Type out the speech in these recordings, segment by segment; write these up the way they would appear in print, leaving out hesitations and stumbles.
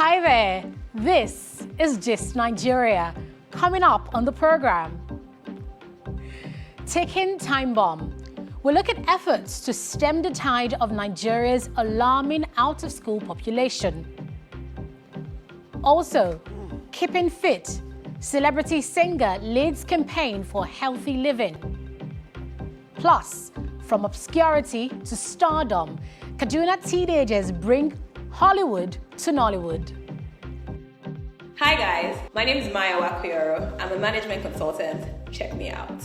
Hi there, this is Gist Nigeria. Coming up on the program, taking time bomb. We'll look at efforts to stem the tide of Nigeria's alarming out-of-school population. Also, keeping fit. Celebrity singer leads campaign for healthy living. Plus, from obscurity to stardom, Kaduna teenagers bring Hollywood to Nollywood. Hi guys, my name is Maya Wakuyoro. I'm a management consultant. Check me out.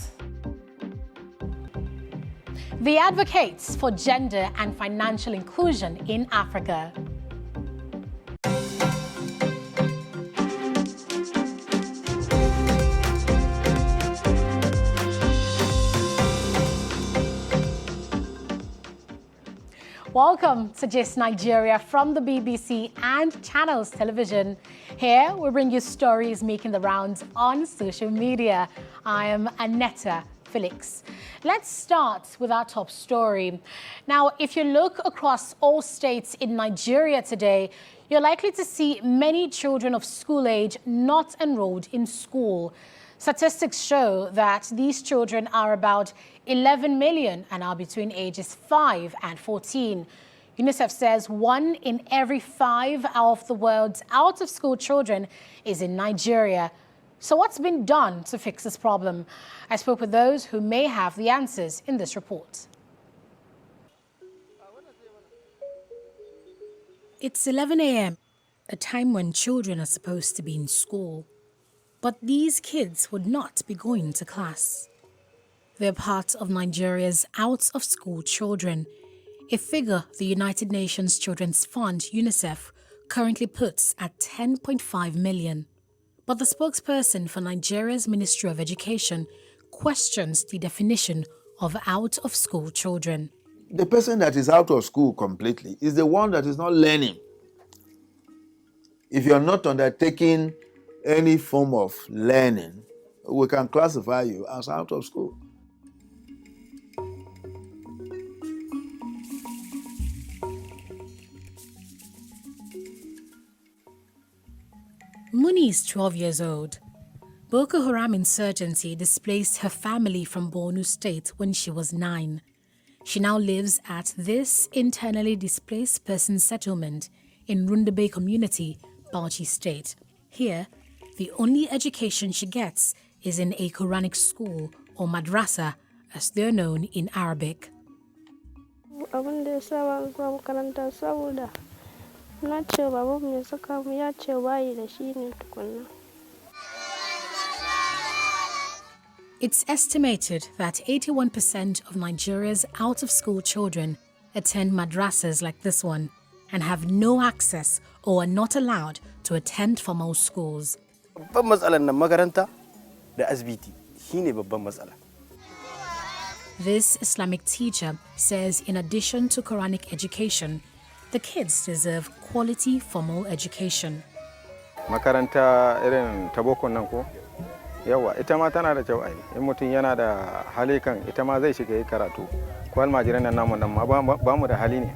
The advocates for gender and financial inclusion in Africa. Welcome to Gist Nigeria from the BBC and Channels Television. Here we bring you stories making the rounds on social media. I am Anetta Felix. Let's start with our top story. Now, if you look across all states in Nigeria today, you're likely to see many children of school age not enrolled in school. Statistics show that these children are about 11 million and are between ages 5 and 14. UNICEF says 1 in every 5 of the world's out-of-school children is in Nigeria. So what's been done to fix this problem? I spoke with those who may have the answers in this report. It's 11 a.m., a time when children are supposed to be in school. But these kids would not be going to class. They're part of Nigeria's out-of-school children, a figure the United Nations Children's Fund, UNICEF, currently puts at 10.5 million. But the spokesperson for Nigeria's Ministry of Education questions the definition of out-of-school children. The person that is out of school completely is the one that is not learning. If you're not undertaking any form of learning, we can classify you as out of school. Muni is 12 years old. Boko Haram insurgency displaced her family from Borno State when she was 9. She now lives at this internally displaced person settlement in Rundabe community, Bauchi State. Here, the only education she gets is in a Quranic school, or madrasa, as they're known in Arabic. It's estimated that 81% of Nigeria's out-of-school children attend madrasas like this one and have no access or are not allowed to attend formal schools. This Islamic teacher says in addition to Quranic education, the kids deserve quality formal education. Makaranta irin taboko nan ko yawa ita ma tana da kyau ai in mutun yana da hali kan ita ma zai shiga yi karatu ko almajiran nan namu nan ma ba mu da hali ne.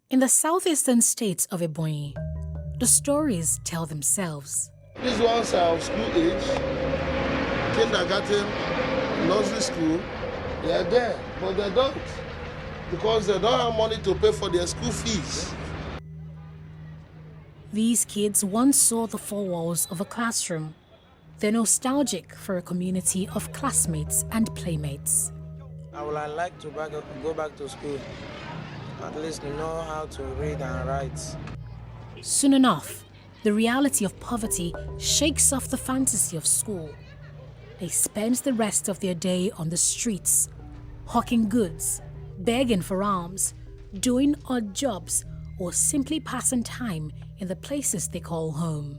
In the southeastern states of Ebonyi, the stories tell themselves. These ones are of school age, kindergarten, nursery school, they are there, but they don't, because they don't have money to pay for their school fees. These kids once saw the four walls of a classroom. They're nostalgic for a community of classmates and playmates. I would like to go back to school. At least to know how to read and write. Soon enough, the reality of poverty shakes off the fantasy of school. They spend the rest of their day on the streets, hawking goods, begging for alms, doing odd jobs, or simply passing time in the places they call home.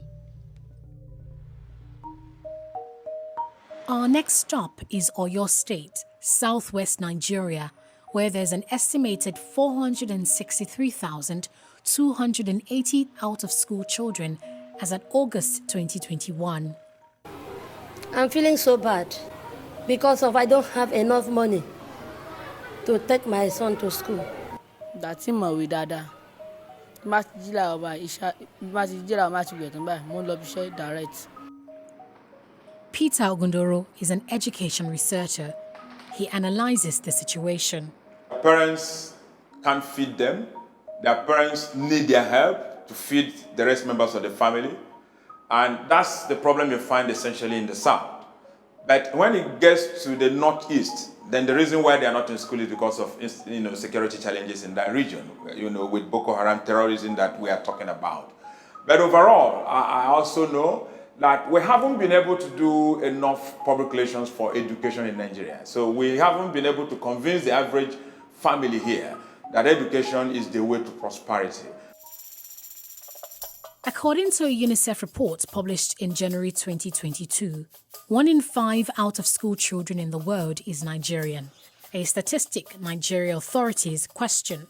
Our next stop is Oyo State, southwest Nigeria, where there's an estimated 463,280 out-of-school children as at August 2021. I'm feeling so bad because I don't have enough money to take my son to school. That him with dada. Direct. Peter Ogundoro is an education researcher. He analyzes the situation. Parents can't feed them. Their parents need their help to feed the rest members of the family. And that's the problem you find essentially in the South. But when it gets to the Northeast, then the reason why they are not in school is because of security challenges in that region, with Boko Haram terrorism that we are talking about. But overall, I also know that we haven't been able to do enough public relations for education in Nigeria. So we haven't been able to convince the average family here that education is the way to prosperity. According to a UNICEF report published in January 2022, 1 in 5 out-of-school children in the world is Nigerian, a statistic Nigeria authorities question.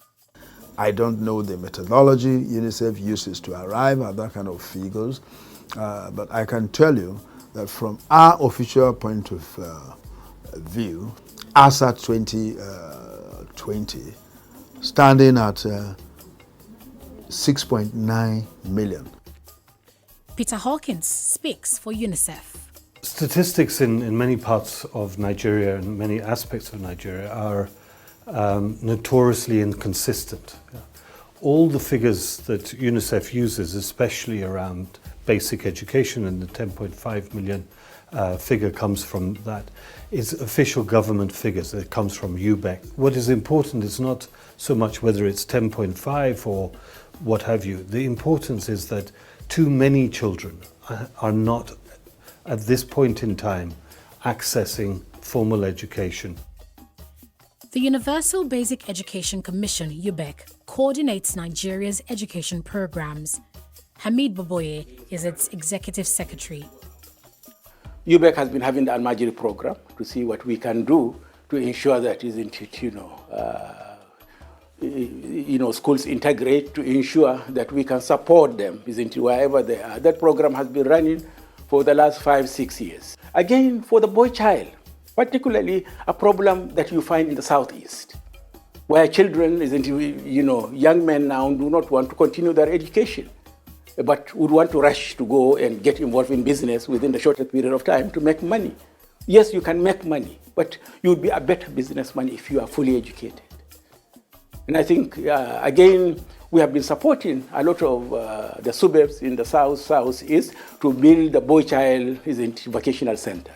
I don't know the methodology UNICEF uses to arrive at that kind of figures, but I can tell you that from our official point of view, as at 2020, standing at 6.9 million. Peter Hawkins speaks for UNICEF. Statistics in many parts of Nigeria and many aspects of Nigeria are notoriously inconsistent. All the figures that UNICEF uses, especially around basic education, and the 10.5 million figure comes from that, is official government figures that comes from UBEC. What is important is not so much whether it's 10.5 or what have you. The importance is that too many children are not, at this point in time, accessing formal education. The Universal Basic Education Commission, UBEC, coordinates Nigeria's education programs. Hamid Boboye is its executive secretary. UBEC has been having the Almajiri program to see what we can do to ensure that schools integrate, to ensure that we can support them wherever they are. That program has been running for the last 5-6 years. Again, for the boy child, particularly a problem that you find in the Southeast, where children, young men now do not want to continue their education, but would want to rush to go and get involved in business within the shortest period of time to make money. Yes, you can make money, but you would be a better businessman if you are fully educated. And I think, again, we have been supporting a lot of the suburbs in the southeast to build the boy child vocational centers.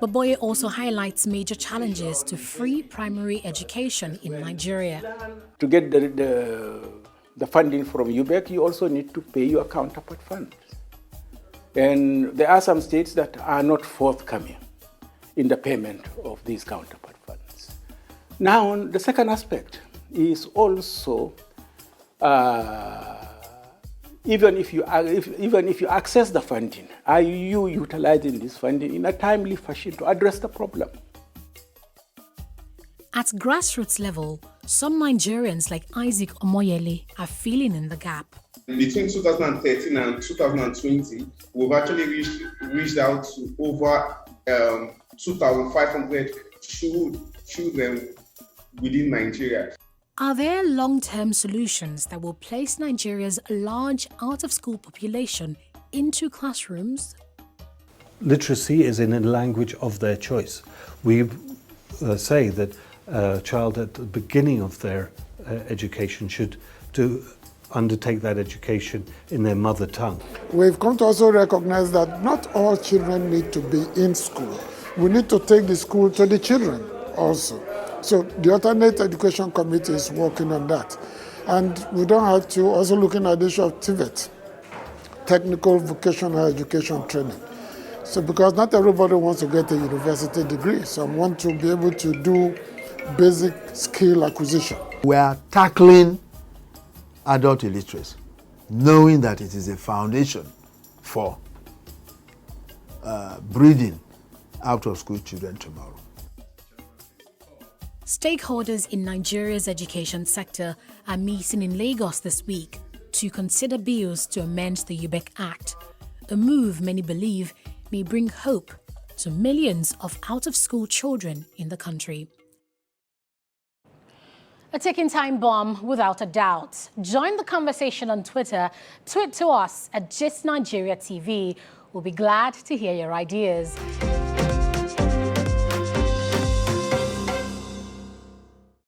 Boboye also highlights major challenges to free primary education in Nigeria. To get the funding from UBEC, you also need to pay your counterpart funds. And there are some states that are not forthcoming in the payment of these counterpart funds. Now, the second aspect is also, even if you access the funding, are you utilizing this funding in a timely fashion to address the problem? At grassroots level, some Nigerians like Isaac Omoyele are filling in the gap. Between 2013 and 2020, we've actually reached out to over 2,500 children within Nigeria. Are there long-term solutions that will place Nigeria's large out-of-school population into classrooms? Literacy is in a language of their choice. We say that a child at the beginning of their education should undertake that education in their mother tongue. We've come to also recognize that not all children need to be in school. We need to take the school to the children also. So the Alternate Education Committee is working on that. And we don't have to also looking at the issue of TVET, Technical Vocational Education Training. So because not everybody wants to get a university degree, some want to be able to do basic skill acquisition. We are tackling adult illiteracy, knowing that it is a foundation for breeding out-of-school children tomorrow. Stakeholders in Nigeria's education sector are meeting in Lagos this week to consider bills to amend the UBEC Act, a move many believe may bring hope to millions of out-of-school children in the country. A ticking time bomb, without a doubt. Join the conversation on Twitter. Tweet to us at Gist Nigeria TV. We'll be glad to hear your ideas.